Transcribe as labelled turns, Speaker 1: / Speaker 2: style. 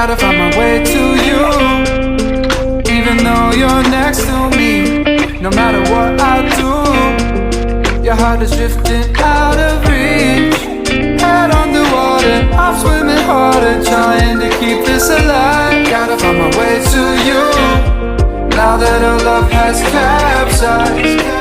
Speaker 1: Gotta find my way to you, even though you're next to me. No matter what I do, your heart is drifting out of reach. Head underwater, I'm swimming harder, trying to keep this alive. Gotta find my way to you, now that our love has capsized.